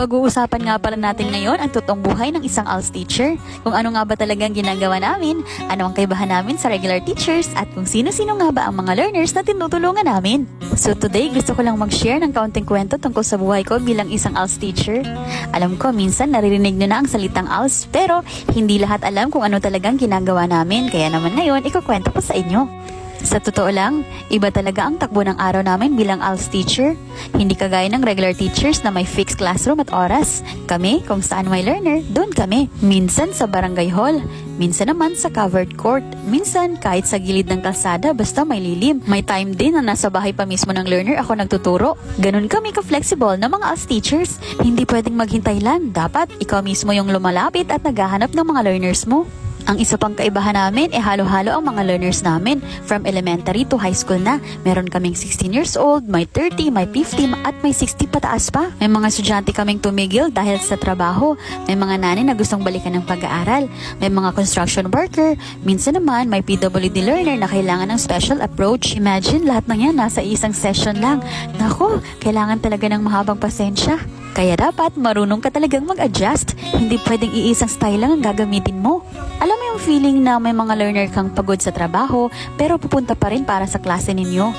Pag-uusapan nga pala natin ngayon ang totoong buhay ng isang ALS teacher. Kung ano nga ba talagang ginagawa namin, ano ang kaibahan namin sa regular teachers, at kung sino-sino nga ba ang mga learners na tinutulungan namin. So today, gusto ko lang mag-share ng kaunting kwento tungkol sa buhay ko bilang isang ALS teacher. Alam ko, minsan naririnig nyo na ang salitang ALS, pero hindi lahat alam kung ano talagang ginagawa namin. Kaya naman ngayon, ikukwento ko sa inyo. Sa totoo lang, iba talaga ang takbo ng araw namin bilang ALS teacher. Hindi kagaya ng regular teachers na may fixed classroom at oras. Kami, kung saan may learner, doon kami. Minsan sa barangay hall, minsan naman sa covered court, minsan kahit sa gilid ng kalsada basta may lilim. May time din na nasa bahay pa mismo ng learner ako nagtuturo. Ganun kami ka-flexible na mga ALS teachers. Hindi pwedeng maghintay lang. Dapat ikaw mismo yung lumalapit at naghahanap ng mga learners mo. Ang isa pang kaibahan namin halo-halo ang mga learners namin from elementary to high school na. Meron kaming 16 years old, may 30, may 50 at may 60 pataas pa. May mga estudyante kaming tumigil dahil sa trabaho. May mga nanay na gustong balikan ng pag-aaral. May mga construction worker. Minsan naman may PWD learner na kailangan ng special approach. Imagine lahat ng yan nasa isang session lang. Nako, kailangan talaga ng mahabang pasensya. Kaya dapat marunong ka talagang mag-adjust. Hindi pwedeng iisang style lang ang gagamitin mo. Alam mo yung feeling na may mga learner kang pagod sa trabaho pero pupunta pa rin para sa klase ninyo.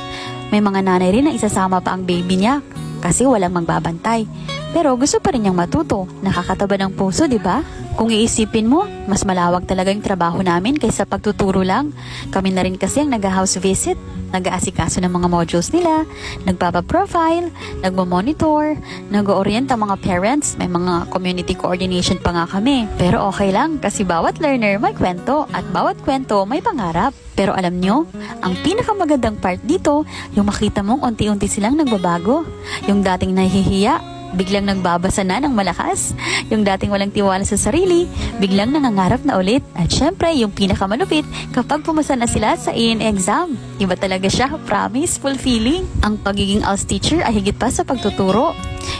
May mga nanay rin na isasama pa ang baby niya kasi walang magbabantay. Pero gusto pa rin niyang matuto. Nakakataba ng puso, di ba? Kung iisipin mo, mas malawak talaga yung trabaho namin kaysa pagtuturo lang. Kami na rin kasi ang nag-house visit, nag-aasikaso ng mga modules nila, nagpapa-profile, nagmo-monitor, nag-orient ang mga parents, may mga community coordination pa nga kami. Pero okay lang kasi bawat learner may kwento at bawat kwento may pangarap. Pero alam nyo, ang pinakamagandang part dito, yung makita mong unti-unti silang nagbabago. Yung dating nahihiya, biglang nagbabasa na ng malakas. Yung dating walang tiwala sa sarili, biglang nangangarap na ulit. At syempre, yung pinakamalupit, kapag pumasa na sila sa A&E exam. Iba talaga siya, promise, fulfilling. Ang pagiging ALS teacher ay higit pa sa pagtuturo.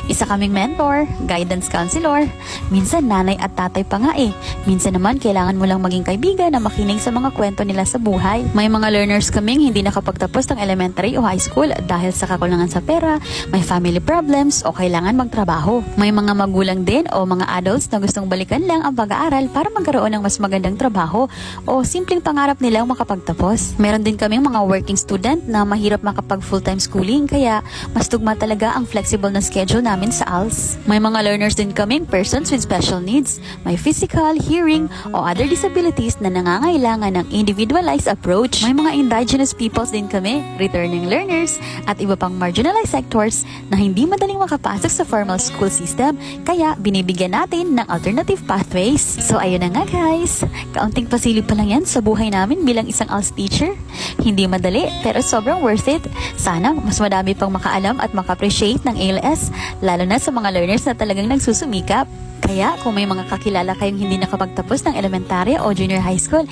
Isa kaming mentor, guidance counselor. Minsan nanay at tatay pa nga eh. Minsan naman kailangan mo lang maging kaibigan na makinig sa mga kwento nila sa buhay. May mga learners kaming hindi nakapagtapos ng elementary o high school dahil sa kakulangan sa pera, may family problems o kailangan magtrabaho. May mga magulang din o mga adults na gustong balikan lang ang pag-aaral para magkaroon ng mas magandang trabaho o simpleng pangarap nilang makapagtapos. Meron din kaming mga working student na mahirap makapag full-time schooling kaya mas tugma talaga ang flexible na schedule namin sa ALS. May mga learners din kaming persons with special needs, may physical, hearing o other disabilities na nangangailangan ng individualized approach. May mga indigenous peoples din kami, returning learners at iba pang marginalized sectors na hindi madaling makapasok sa formal school system kaya binibigyan natin ng alternative pathways. So ayun na nga guys, kaunting pasilip pa lang yan sa buhay namin bilang isang ALS teacher. Hindi madali pero sobrang worth it. Sana mas madami pang makaalam at maka-appreciate ng ALS, lalo na sa mga learners na talagang nagsusumikap. Kaya kung may mga kakilala kayong hindi nakapagtapos ng elementary o junior high school,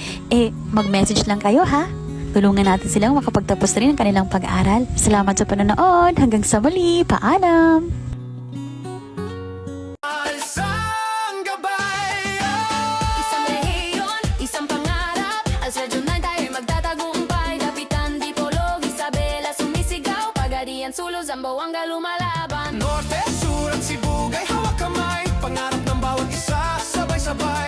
mag-message lang kayo ha. Tulungan natin silang makapagtapos rin ng kanilang pag-aaral. Salamat sa panonood. Hanggang sa muli. Paalam! Isang gabay, isang rehiyon, isang pangarap. Ang Sergeant 9 tayo magtatagumpay. Kapitan Dipolog, Isabela sumisigaw. Pagadian, Sulo, Zamboanga lumalaban. Norte, Sur at Sibugay, hawak kamay. Pangarap ng bawat isa, sabay-sabay.